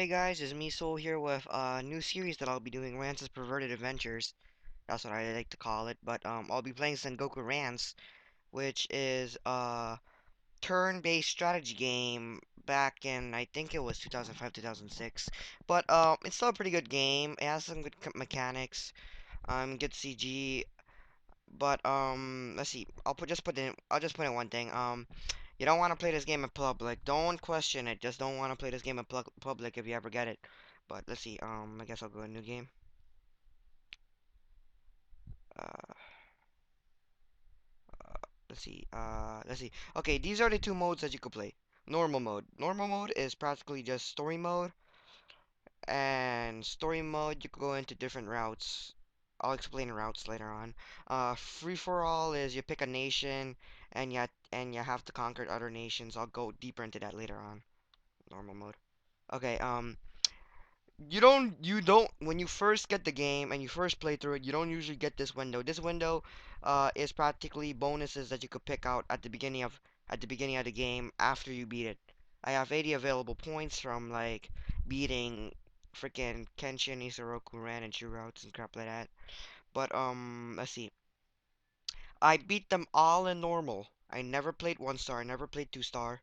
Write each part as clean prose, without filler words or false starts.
guys, it's me Soul here with a new series that I'll be doing, Rance's Perverted Adventures. That's what I like to call it. But I'll be playing Sengoku Rance, which is a turn-based strategy game back in I think it was 2005, 2006. But it's still a pretty good game. It has some good mechanics, good CG. But let's see. I'll just put in one thing. You don't want to play this game in public. Don't question it. Just don't want to play this game in public if you ever get it. But let's see. I guess I'll go a new game. Uh, let's see. Let's see. Okay, these are the two modes that you could play. Normal mode. Normal mode is practically just story mode. And story mode, you could go into different routes. I'll explain routes later on. Free for all is you pick a nation and you have to conquer other nations. I'll go deeper into that later on. Normal mode. Okay. You don't when you first get the game and you first play through it, you don't usually get this window. This window is practically bonuses that you could pick out at the beginning of the game after you beat it. I have 80 available points from like beating freaking Kenshin, Isoroku, Ran, and Routes and crap like that. But let's see. I beat them all in normal. I never played 1 star, I never played 2 star,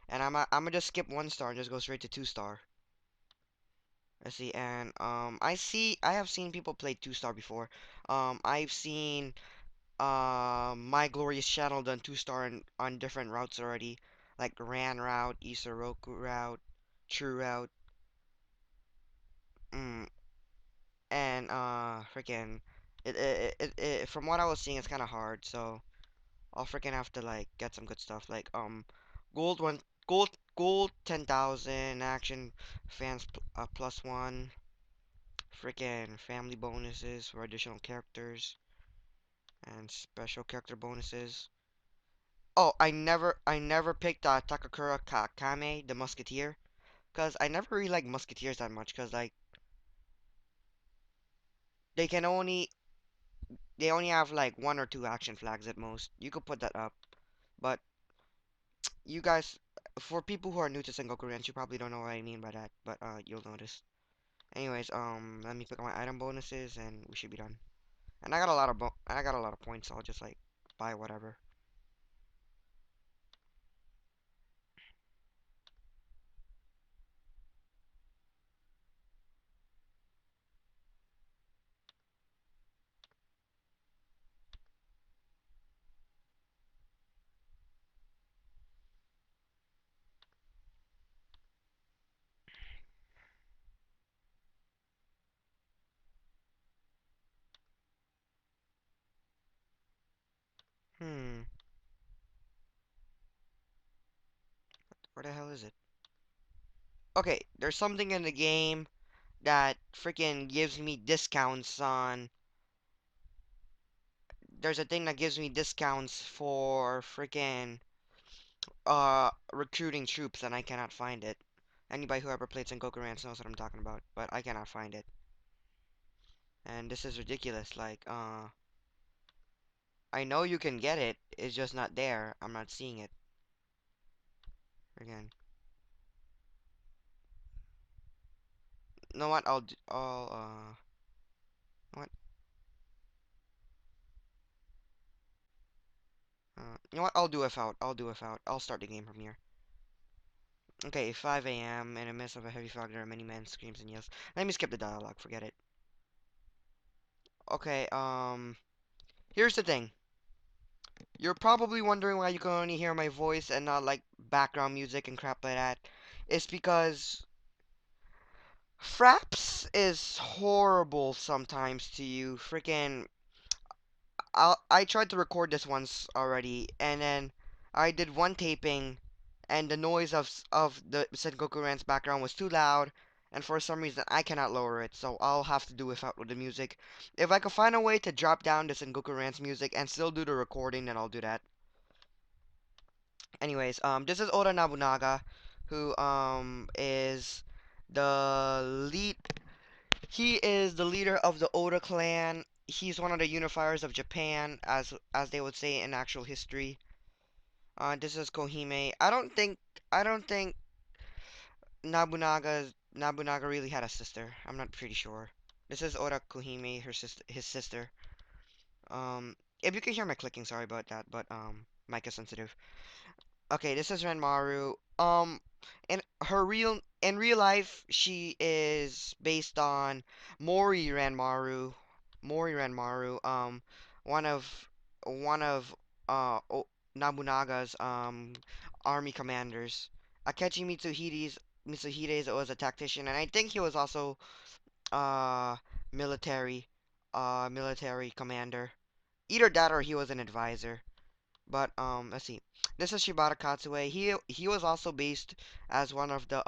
and I'm gonna just skip 1 star and just go straight to 2 star. Let's see, and I have seen people play 2 star before. I've seen My Glorious Channel done 2 star on different routes already, like Ran route, Isoroku route, True route, mm, and freaking from what I was seeing, it's kind of hard, so I'll freaking have to like get some good stuff like gold one, gold 10,000 action fans +1. Freaking family bonuses for additional characters and special character bonuses. Oh, I never picked Takakura Kame, the Musketeer, cause I never really liked Musketeers that much, cause like they can only they only have like 1 or 2 action flags at most. You could put that up, but you guys, for people who are new to Sengoku Rance, you probably don't know what I mean by that, but you'll notice. Anyways, let me pick up my item bonuses and we should be done. And I got a lot of points, so I'll just like buy whatever. Hmm. Where the hell is it? Okay, there's something in the game that freaking gives me discounts on. There's a thing that gives me discounts for freaking recruiting troops, and I cannot find it. Anybody who ever played Sengoku Rance knows what I'm talking about, but I cannot find it. And this is ridiculous. Like, I know you can get it. It's just not there. I'm not seeing it. Again. You know what? What? You know what? I'll do without. I'll do without. I'll start the game from here. Okay, 5 a.m. In a midst of a heavy fog, there are many men, screams, and yells. Let me skip the dialogue. Forget it. Okay, here's the thing. You're probably wondering why you can only hear my voice and not, like, background music and crap like that. It's because Fraps is horrible sometimes to you. Freaking I tried to record this once already, and then I did one taping, and the noise of the Sengoku Rant's background was too loud, and for some reason I cannot lower it, so I'll have to do without the music. If I could find a way to drop down the Sengoku Rant's music and still do the recording, then I'll do that. Anyways, this is Oda Nobunaga, who is the lead. He is the leader of the Oda clan. He's one of the unifiers of Japan, as they would say in actual history. This is Kohime. I don't think Nobunaga Nobunaga really had a sister. I'm not pretty sure. This is Oda Kuhime, her sister, his sister. If you can hear my clicking, sorry about that, but mic is sensitive. Okay, this is Renmaru. In real life, she is based on Mori Renmaru. Mori Renmaru. One of one of Nobunaga's army commanders. Akechi Mitsuhide was a tactician, and I think he was also uh military military commander. Either that or he was an advisor. But let's see. This is Shibata Katsue. He was also based as one of the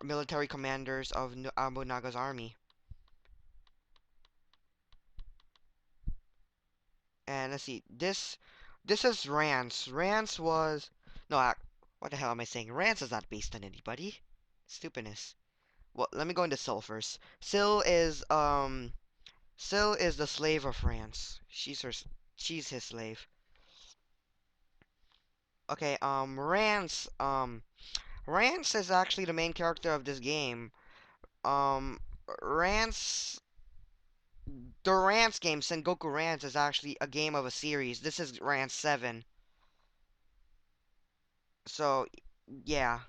military commanders of Abu Naga's army. And let's see. This is Rance. Rance was no. What the hell am I saying? Rance is not based on anybody. Stupidness. Well, let me go into Syl first. Syl is the slave of Rance. She's his slave. Okay. Rance is actually the main character of this game. Um, Rance, the Rance game, Sengoku Rance, is actually a game of a series. This is Rance 7. So, yeah.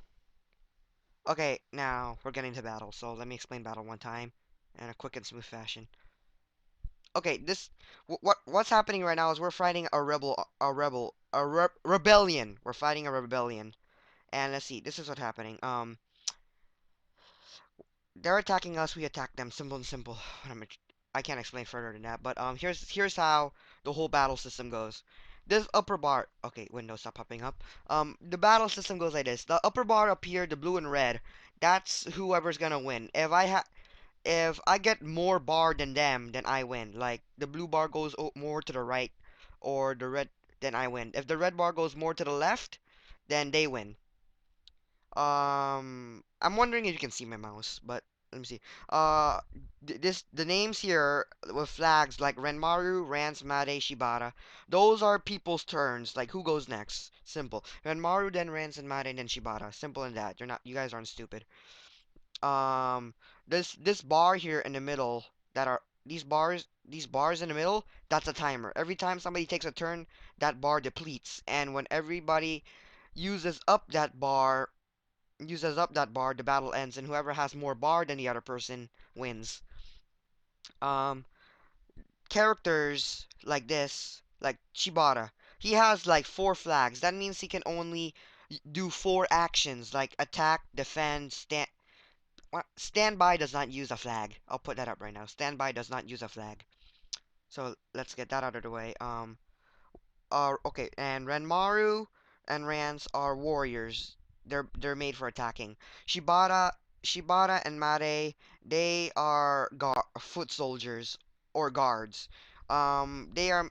Okay, now we're getting to battle. So let me explain battle one time in a quick and smooth fashion. Okay, what's happening right now is we're fighting a rebellion. We're fighting a rebellion. And let's see, this is what's happening. They're attacking us, we attack them. Simple and simple. I can't explain further than that. But here's how the whole battle system goes. This upper bar. Okay, window stop popping up. The battle system goes like this. The upper bar up here, the blue and red. That's whoever's gonna win. If I get more bar than them, then I win. Like the blue bar goes more to the right, or the red, then I win. If the red bar goes more to the left, then they win. I'm wondering if you can see my mouse, but let me see. Uh, the names here with flags like Renmaru, Rance, Made, Shibata. Those are people's turns. Like who goes next? Simple. Renmaru, then Rance, and Made, then Shibata. Simple in that. You guys aren't stupid. Um, this bar here in the middle that are these bars in the middle. That's a timer. Every time somebody takes a turn, that bar depletes, and when everybody uses up that bar the battle ends, and whoever has more bar than the other person wins. Um, Characters like this, like Shibata, he has like 4 flags. That means he can only do 4 actions, like attack, defend, stand. What? Standby does not use a flag. I'll put that up right now. Standby does not use a flag. So let's get that out of the way. Okay, and Renmaru and Rance are warriors. They're made for attacking. Shibata Shibata and Mare, they are foot soldiers or guards. They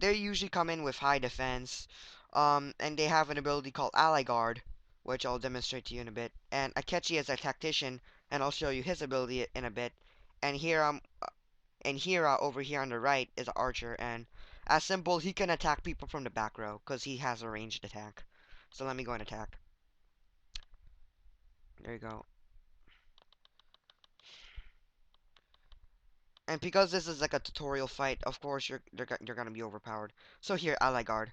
usually come in with high defense. And they have an ability called Ally Guard, which I'll demonstrate to you in a bit. And Akechi is a tactician, and I'll show you his ability in a bit. And Hira over here on the right is an archer, and as simple, he can attack people from the back row because he has a ranged attack. So let me go and attack. There you go. And because this is like a tutorial fight, of course you're gonna be overpowered. So here, ally guard.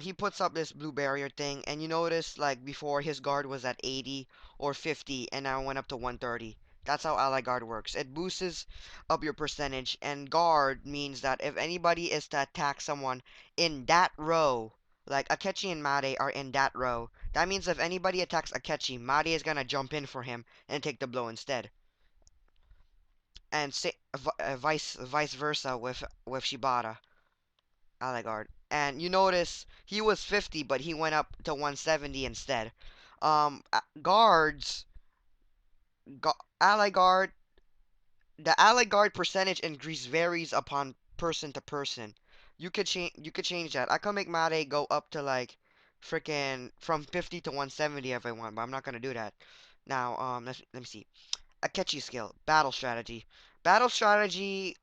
He puts up this blue barrier thing, and you notice like before his guard was at 80 or 50, and now it went up to 130. That's how ally guard works. It boosts up your percentage, and guard means that if anybody is to attack someone in that row, like Akechi and Made are in that row, that means if anybody attacks Akechi, Made is gonna jump in for him and take the blow instead. And vice versa with Shibata. Ally guard. And you notice he was 50, but he went up to 170 instead. Guards, ally guard, the ally guard percentage increase varies upon person to person. You could change that. I could make Mare go up to like freaking from 50 to 170 if I want, but I'm not gonna do that. Now, let me see. A catchy skill, battle strategy. Battle strategy,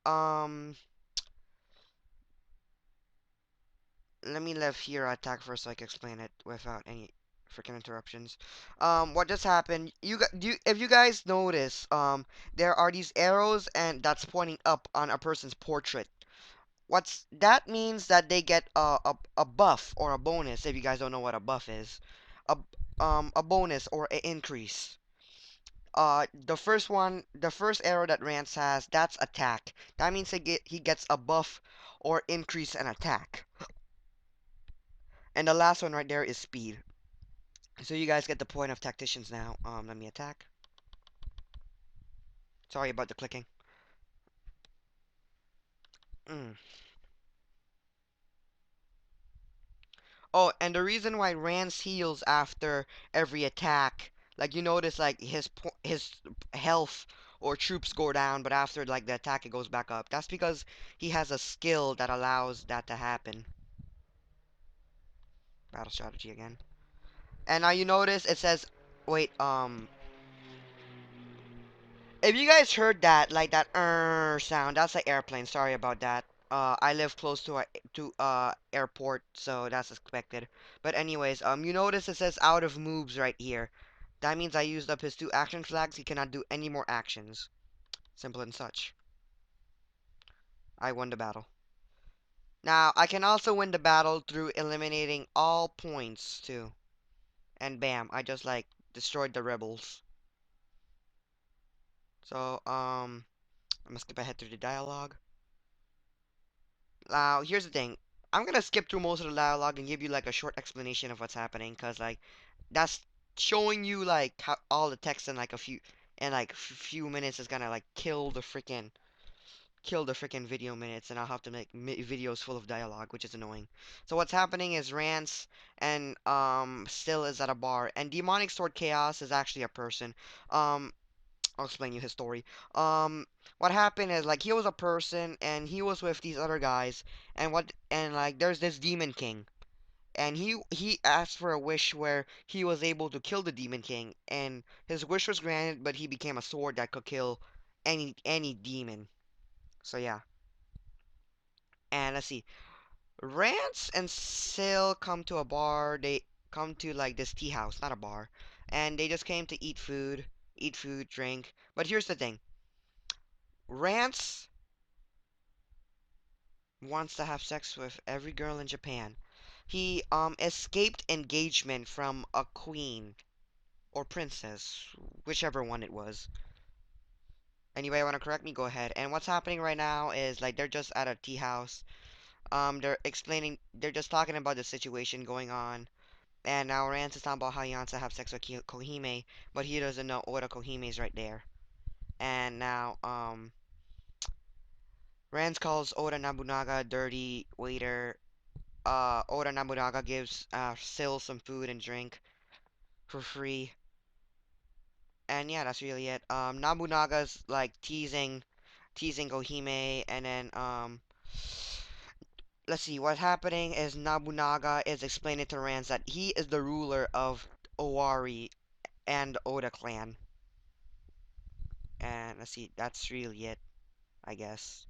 let me leave here attack first so I can explain it without any. Freaking interruptions. What just happened? If you guys notice, there are these arrows and that's pointing up on a person's portrait. What's that means that they get a buff or a bonus if you guys don't know what a buff is. A a bonus or an increase. The first arrow that Rance has, that's attack. That means he gets a buff or increase in attack. And the last one right there is speed. So you guys get the point of tacticians now. Let me attack. Sorry about the clicking. Mm. Oh, and the reason why Rance heals after every attack, like you notice, like his health or troops go down, but after like the attack it goes back up. That's because he has a skill that allows that to happen. Battle strategy again. And now you notice it says, wait, if you guys heard that, like that sound, that's an airplane. Sorry about that. I live close to a airport, so that's expected. But anyways, you notice it says out of moves right here. That means I used up his 2 action flags. He cannot do any more actions. Simple and such. I won the battle. Now, I can also win the battle through eliminating all points, too. And bam, I just, like, destroyed the rebels. So, I'm gonna skip ahead through the dialogue. Now, here's the thing. I'm gonna skip through most of the dialogue and give you like a short explanation of what's happening, cause like that's showing you like how all the text in like few minutes is gonna like kill the freaking video minutes, and I'll have to make videos full of dialogue, which is annoying. So what's happening is Rance and Still is at a bar, and Demonic Sword Chaos is actually a person. Um, I'll explain you his story. Um, what happened is like he was a person and he was with these other guys, and like there's this demon king, and he asked for a wish where he was able to kill the demon king, and his wish was granted, but he became a sword that could kill any demon. So yeah, and let's see, Rance and Sil come to a bar. They come to like this tea house, not a bar, and they just came to eat food, drink. But here's the thing. Rance wants to have sex with every girl in Japan. He escaped engagement from a queen or princess, whichever one it was. Anyway, want to correct me? Go ahead. And what's happening right now is like they're just at a tea house. They're just talking about the situation going on. And now Rance is talking about how he wants to have sex with Kohime, but he doesn't know Oda Kohime is right there. And now Rance calls Oda Nobunaga a dirty waiter. Oda Nobunaga gives Sil some food and drink for free. And yeah, that's really it. Nobunaga's like teasing Kohime, and then let's see, what's happening is Nobunaga is explaining to Rance that he is the ruler of Owari and the Oda clan. And let's see, that's really it, I guess.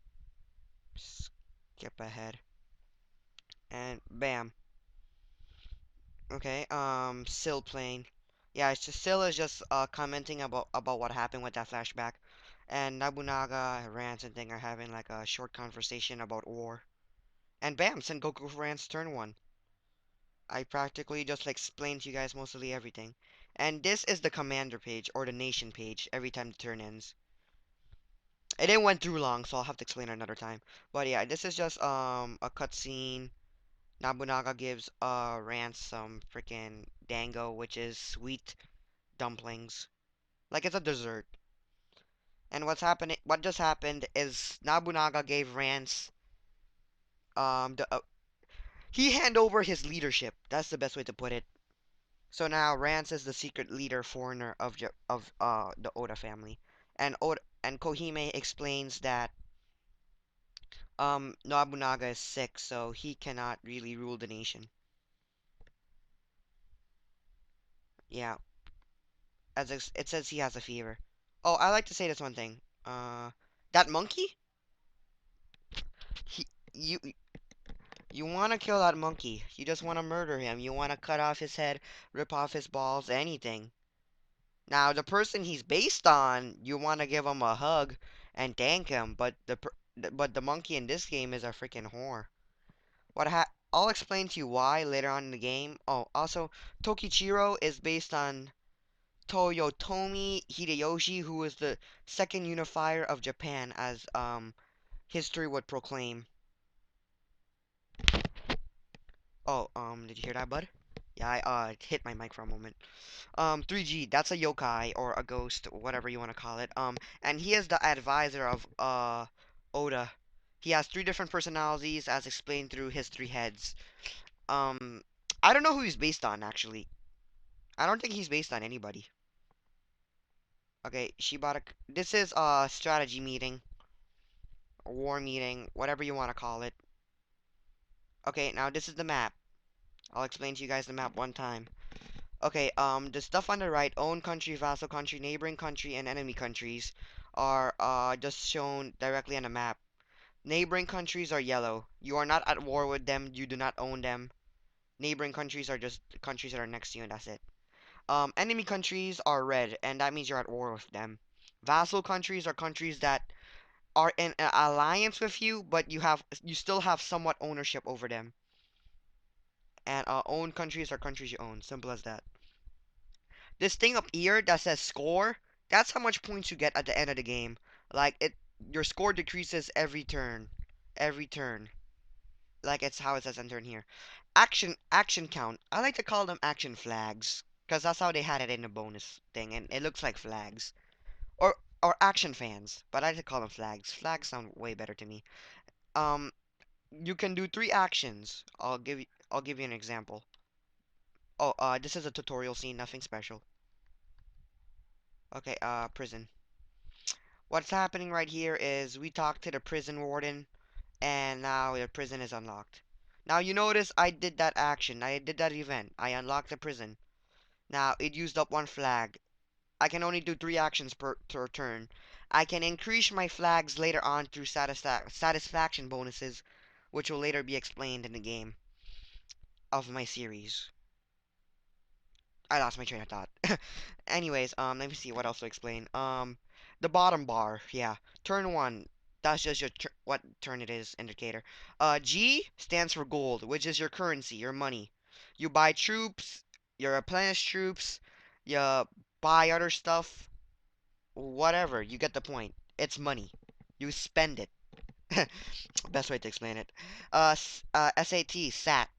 Skip ahead. And bam. Okay, Sil playing. Yeah, it's just Sil is just commenting about what happened with that flashback. And Nobunaga, Rance, and Thing are having like a short conversation about war. And bam, Sengoku Rance turn 1. I practically just like explained to you guys mostly everything. And this is the commander page or the nation page every time the turn ends. It didn't went through long, so I'll have to explain it another time. But yeah, this is just a cutscene. Nobunaga gives Rance some freaking dango, which is sweet dumplings. Like it's a dessert. And what just happened is Nobunaga gave Rance the he hand over his leadership. That's the best way to put it. So now Rance is the secret leader foreigner of the Oda family. And Kohime explains that Nobunaga is sick, so he cannot really rule the nation. Yeah, it says he has a fever. Oh, I like to say this one thing. That monkey? He, you, You want to kill that monkey. You just want to murder him. You want to cut off his head, rip off his balls, anything. Now, the person he's based on, you want to give him a hug and thank him, but the monkey in this game is a freaking whore. I'll explain to you why later on in the game. Oh, also, Tokichiro is based on Toyotomi Hideyoshi, who was the second unifier of Japan, as history would proclaim. Oh, did you hear that, bud? Yeah, I hit my mic for a moment. 3G, that's a yokai or a ghost, whatever you want to call it. And he is the advisor of Oda. He has three different personalities as explained through his three heads. Um, I don't know who he's based on actually. I don't think he's based on anybody. Okay, Shibata. This is a strategy meeting, a war meeting, whatever you want to call it. Okay, now this is the map. I'll explain to you guys the map one time. Okay, the stuff on the right, own country, vassal country, neighboring country, and enemy countries are just shown directly on the map. Neighboring countries are yellow. You are not at war with them, you do not own them. Neighboring countries are just countries that are next to you and that's it. Enemy countries are red, and that means you're at war with them. Vassal countries are countries that are in an alliance with you, but you still have somewhat ownership over them. And own countries are countries you own. Simple as that. This thing up here that says score, that's how much points you get at the end of the game. Like your score decreases every turn. Every turn. Like it's how it says on turn here. Action count. I like to call them action flags. Because that's how they had it in the bonus thing. And it looks like flags. Or or action fans. But I like to call them flags. Flags sound way better to me. Um you can do three actions. I'll give you an example. Oh, this is a tutorial scene, nothing special. Okay, prison. What's happening right here is we talked to the prison warden, and now the prison is unlocked. Now you notice I did that action, I did that event, I unlocked the prison. Now it used up one flag. I can only do three actions per turn. I can increase my flags later on through satisfaction bonuses, which will later be explained in the game of my series. I lost my train of thought. Anyways, let me see what else to explain. The bottom bar, yeah. Turn one. That's just your what turn it is indicator. G stands for gold, which is your currency, your money. You buy troops, you replenish troops, you buy other stuff, whatever. You get the point. It's money. You spend it. Best way to explain it. SAT, SAT.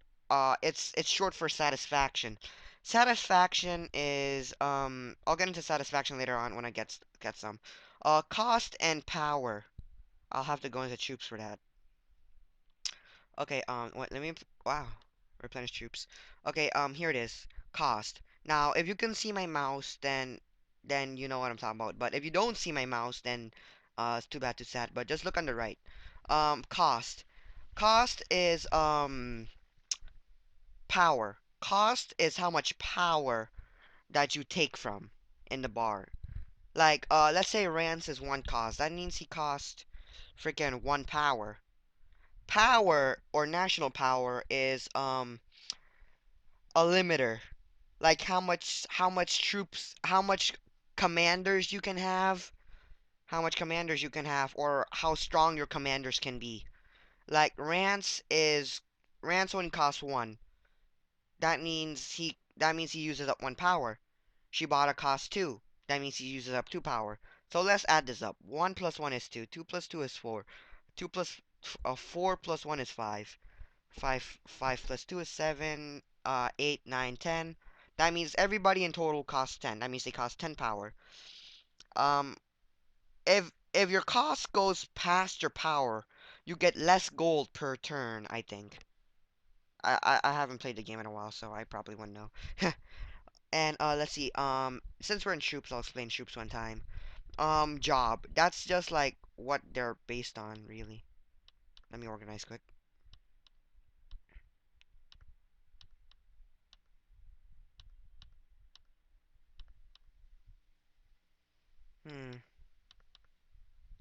It's short for satisfaction. Satisfaction is I'll get into satisfaction later on when I get some. Cost and power. I'll have to go into troops for that. Okay, let me wow. Replenish troops. Okay, here it is. Cost. Now, if you can see my mouse, then you know what I'm talking about. But if you don't see my mouse, then it's too bad, too sad. But just look on the right. Cost. Cost is power. Cost is how much power that you take from in the bar. Like let's say Rance is one cost. That means he cost freaking one power. Power or national power is a limiter. Like how much troops, how much commanders you can have, or how strong your commanders can be. Like Rance only costs one. That means he uses up one power. Shibata costs two. That means he uses up two power. So let's add this up. 1 plus 1 is 2. 2 plus 2 is 4. 4 plus 1 is 5. 5 plus 2 is 7. 8, 9, 10. That means everybody in total costs 10. That means they cost 10 power. Um, if your cost goes past your power, you get less gold per turn, I think. I haven't played the game in a while, so I probably wouldn't know. And let's see. Since we're in troops, I'll explain troops one time. Job. That's just like what they're based on, really. Let me organize quick. Hmm.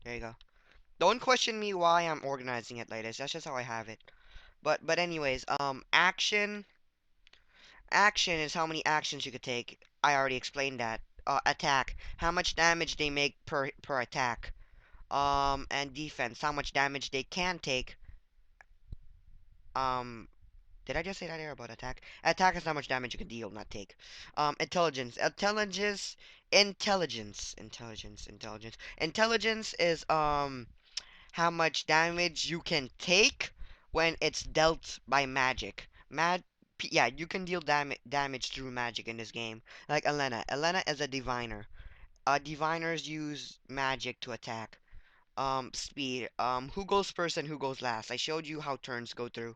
There you go. Don't question me why I'm organizing it like this. That's just how I have it. But anyways, action is how many actions you could take. I already explained that. Attack, how much damage they make per attack. And defense, how much damage they can take. Um, did I just say that here about attack? Attack is how much damage you can deal, not take. Intelligence is how much damage you can take when it's dealt by magic. Yeah, you can deal damage through magic in this game. Like Elena. Elena is a diviner. Diviners use magic to attack. Speed. Who goes first and who goes last? I showed you how turns go through.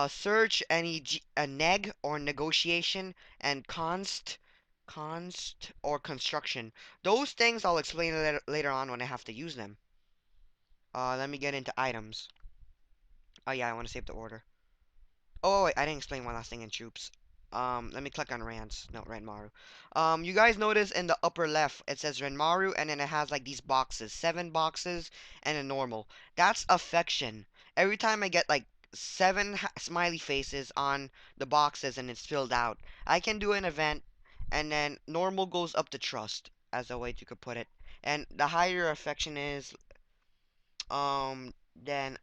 Search, a neg or negotiation, and const or construction. Those things I'll explain later on when I have to use them. Let me get into items. Oh yeah, I want to save the order. Oh wait, I didn't explain one last thing in troops. Let me click on Rance. No, Renmaru. You guys notice in the upper left it says Renmaru, and then it has like these boxes, 7 boxes, and a normal. That's affection. Every time I get like 7 smiley faces on the boxes and it's filled out, I can do an event, and then normal goes up to trust, as a way you could put it. And the higher affection is, then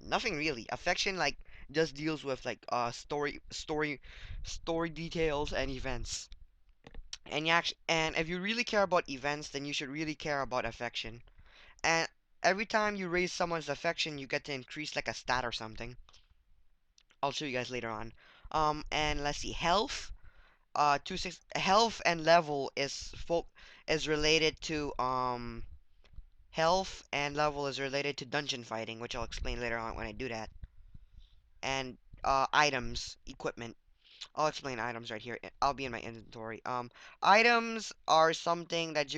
nothing really. Affection like just deals with like story details and events. And if you really care about events, then you should really care about affection. And every time you raise someone's affection, you get to increase like a stat or something. I'll show you guys later on. And let's see, health. Health and level is related to health and level is related to dungeon fighting, which I'll explain later on when I do that. And items, equipment. I'll explain items right here. I'll be in my inventory. Items are something that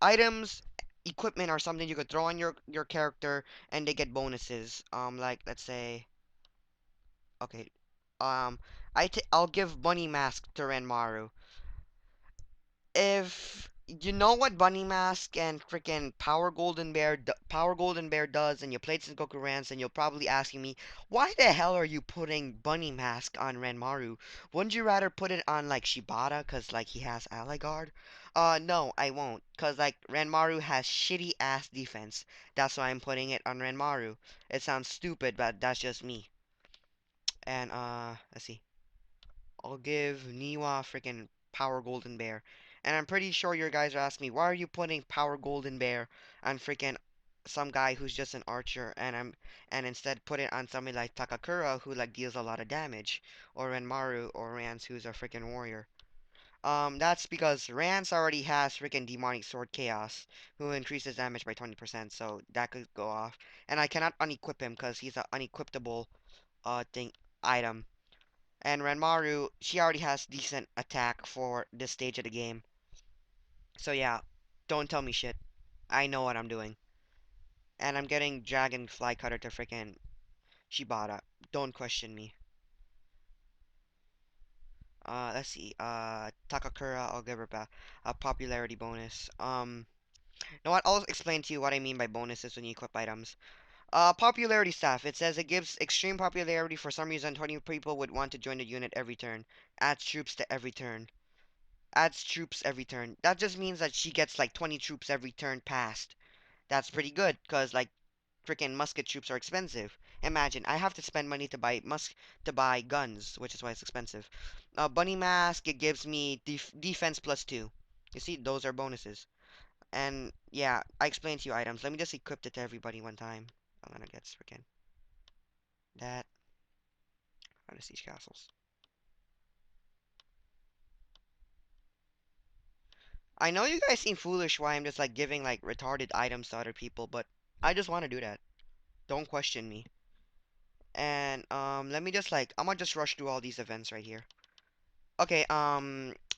items, equipment are something you could throw on your character and they get bonuses. Like let's say, okay, um, I'll give Bunny Mask to Renmaru. If you know what Bunny Mask and freaking Power Golden Bear does, and you played Sengoku Rance, and you'll probably asking me, why the hell are you putting Bunny Mask on Renmaru? Wouldn't you rather put it on like Shibata, cause like he has ally guard? No, I won't, cause like Renmaru has shitty ass defense. That's why I'm putting it on Renmaru. It sounds stupid, but that's just me. And let's see. I'll give Niwa freaking Power Golden Bear. And I'm pretty sure your guys are asking me, why are you putting Power Golden Bear on freaking some guy who's just an archer, and instead put it on somebody like Takakura who like deals a lot of damage, or Renmaru or Rance who's a freaking warrior. That's because Rance already has freaking Demonic Sword Chaos, who increases damage by 20%, so that could go off. And I cannot unequip him because he's an unequipable thing item. And Ranmaru, she already has decent attack for this stage of the game. So yeah, don't tell me shit. I know what I'm doing. And I'm getting Dragonfly Cutter to freaking Shibata. Don't question me. Let's see. Takakura, I'll give her a popularity bonus. You know what? I'll explain to you what I mean by bonuses when you equip items. Popularity staff. It says it gives extreme popularity for some reason. 20 people would want to join the unit every turn. Adds troops to every turn. Adds troops every turn. That just means that she gets like 20 troops every turn passed. That's pretty good, cause like freaking musket troops are expensive. Imagine I have to spend money to buy guns, which is why it's expensive. Bunny mask, it gives me defense +2. You see, those are bonuses. And yeah, I explained to you items. Let me just equip it to everybody one time. I'm gonna get freaking that out of siege castles. I know you guys seem foolish why I'm just like giving like retarded items to other people, but I just want to do that. Don't question me. And let me just like I'm gonna just rush through all these events right here. Okay,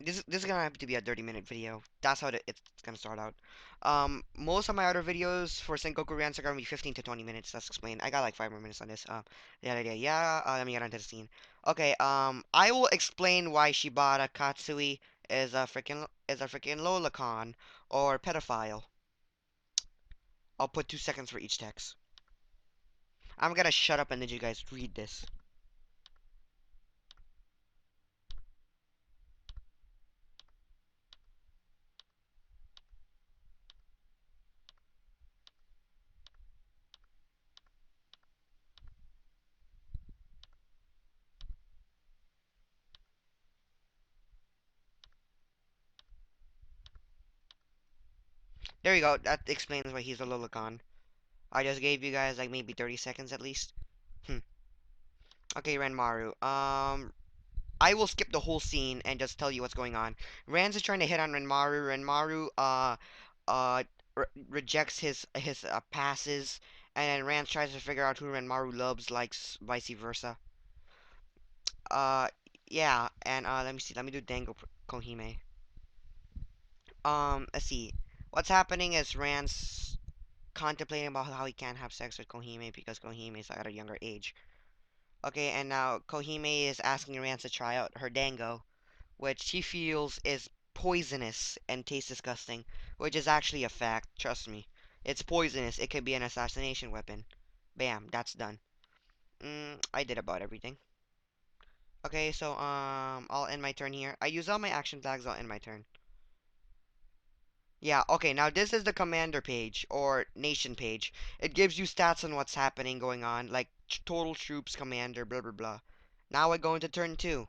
this is gonna have to be a 30-minute video. That's how it's gonna start out. Most of my other videos for Sengoku Rance are gonna be 15 to 20 minutes. That's explained. I got like 5 more minutes on this. Yeah. Let me get onto the scene. Okay, I will explain why Shibata Katsui is a freaking lolicon or pedophile. I'll put 2 seconds for each text. I'm gonna shut up and let you guys read this. There you go. That explains why he's a lolicon. I just gave you guys like maybe 30 seconds at least. Hmm. Okay, Renmaru. I will skip the whole scene and just tell you what's going on. Rance is trying to hit on Renmaru. Renmaru uh rejects his passes, and then Rance tries to figure out who Renmaru loves, like vice versa. Uh, yeah, and let me see. Let me do Dango Kohime. Let's see. What's happening is Rance contemplating about how he can't have sex with Kohime because Kohime is at a younger age. Okay, and now Kohime is asking Rance to try out her Dango, which she feels is poisonous and tastes disgusting, which is actually a fact, trust me. It's poisonous, it could be an assassination weapon. Bam, that's done. I did about everything. Okay, so, I'll end my turn here. I use all my action flags, I'll end my turn. Yeah, okay, now this is the commander page, or nation page. It gives you stats on what's happening going on, like total troops, commander, blah blah blah. Now I go into turn 2.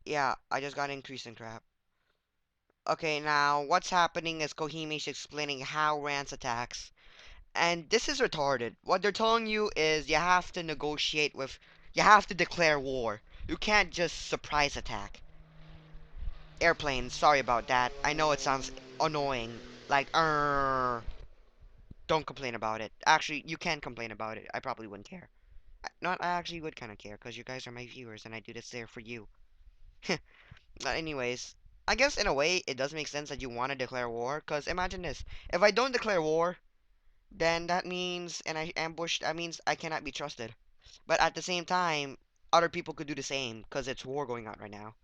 Yeah, I just got increase in crap. Okay, now what's happening is Kohimi's explaining how Rance attacks. And this is retarded. What they're telling you is you have to negotiate with, you have to declare war. You can't just surprise attack. Airplanes, sorry about that. I know it sounds annoying. Like, don't complain about it. Actually, you can complain about it. I probably wouldn't care. Not, I actually would kind of care, because you guys are my viewers, and I do this there for you. Anyways, I guess in a way, it does make sense that you want to declare war, because imagine this. If I don't declare war, then that means, and I ambushed, that means I cannot be trusted. But at the same time, other people could do the same, because it's war going on right now.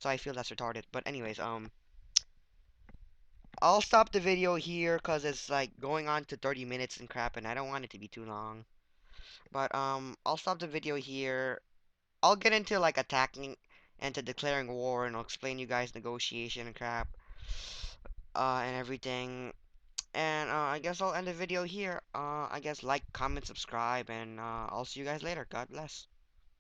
So I feel that's retarded. But anyways, I'll stop the video here because it's like going on to 30 minutes and crap, and I don't want it to be too long. But I'll stop the video here. I'll get into like attacking and to declaring war, and I'll explain you guys negotiation and crap, and everything. And I guess I'll end the video here. I guess like, comment, subscribe, and I'll see you guys later. God bless.